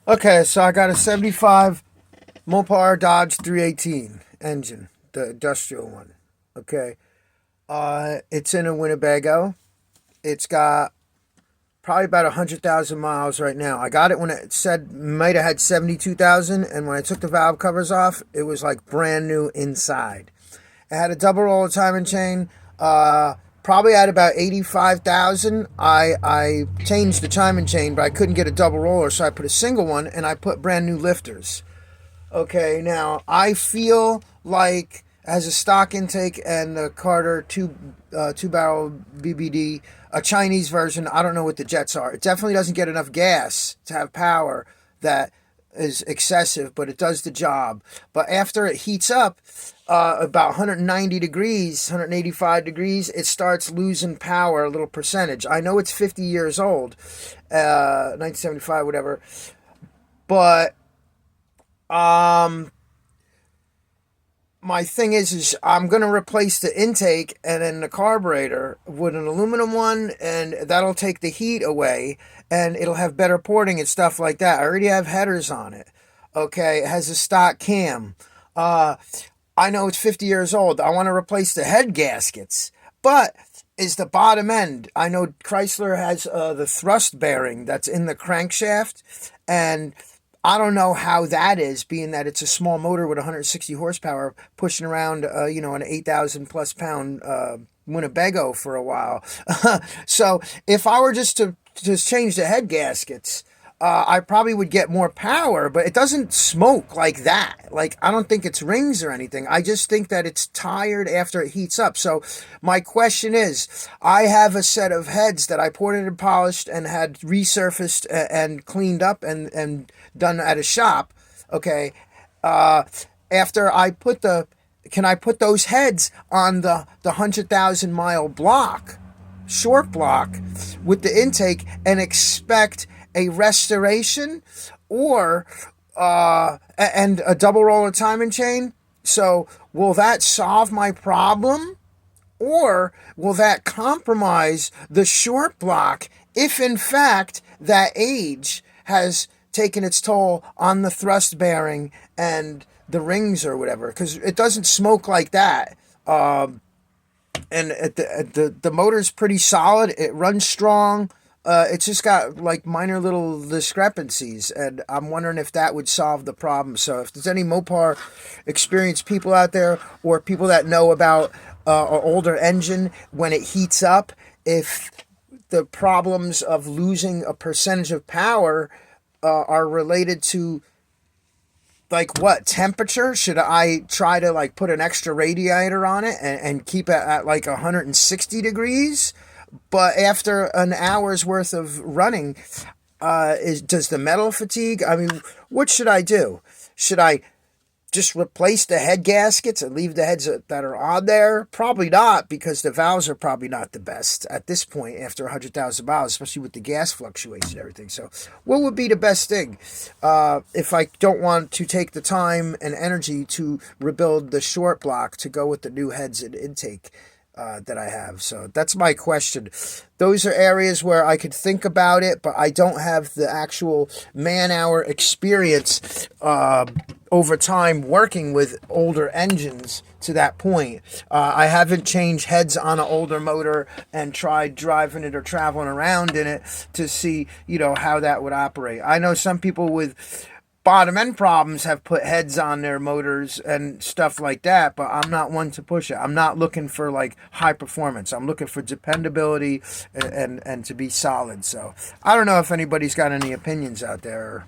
Okay, so I got a 75 Mopar Dodge 318 engine, the industrial one. Okay. It's in a Winnebago. It's got probably about 100,000 miles right now. I got it when it said might have had 72,000, and when I took the valve covers off, it was like brand new inside. It had a double roller timing chain. Probably at about 85,000. I changed the timing chain, but I couldn't get a double roller, so I put a single one, and I put brand new lifters. Okay, now I feel like as a stock intake and the Carter two barrel BBD, a Chinese version. I don't know what the jets are. It definitely doesn't get enough gas to have power that is excessive, but it does the job. But after it heats up, about 190 degrees, 185 degrees, it starts losing power a little percentage. I know it's 50 years old, 1975, whatever, but um, my thing is I'm gonna replace the intake and then the carburetor with an aluminum one, and that'll take the heat away, and it'll have better porting and stuff like that. I already have headers on it. Okay, it has a stock cam. Uh, I know it's 50 years old. I want to replace the head gaskets, but is the bottom end. I know Chrysler has the thrust bearing that's in the crankshaft, and I don't know how that is, being that it's a small motor with 160 horsepower pushing around, an 8,000 plus pound Winnebago for a while. So if I were just to just change the head gaskets, I probably would get more power, but it doesn't smoke like that. Like, I don't think it's rings or anything. I just think that it's tired after it heats up. So my question is, I have a set of heads that I ported and polished and had resurfaced and cleaned up and done at a shop. Okay. Uh, After I put can I put those heads on the 100,000 mile block, short block, with the intake and expect a restoration, or and a double roller timing chain? So will that solve my problem, or will that compromise the short block if in fact that age has taken its toll on the thrust bearing and the rings or whatever? Because it doesn't smoke like that. And the motor's pretty solid. It runs strong. It's just got like minor little discrepancies, and I'm wondering if that would solve the problem. So, if there's any Mopar experienced people out there, or people that know about an older engine when it heats up, if the problems of losing a percentage of power are related to, like, what temperature? Should I try to like put an extra radiator on it and keep it at like 160 degrees? But after an hour's worth of running, does the metal fatigue? I mean, what should I do? Should I just replace the head gaskets and leave the heads that are on there? Probably not, because the valves are probably not the best at this point after 100,000 miles, especially with the gas fluctuations and everything. So what would be the best thing if I don't want to take the time and energy to rebuild the short block to go with the new heads and intake that I have? So that's my question. Those are areas where I could think about it, but I don't have the actual man-hour experience over time working with older engines to that point. I haven't changed heads on an older motor and tried driving it or traveling around in it to see, how that would operate. I know some people with bottom end problems have put heads on their motors and stuff like that, but I'm not one to push it. I'm not looking for like high performance. I'm looking for dependability and to be solid. So I don't know if anybody's got any opinions out there.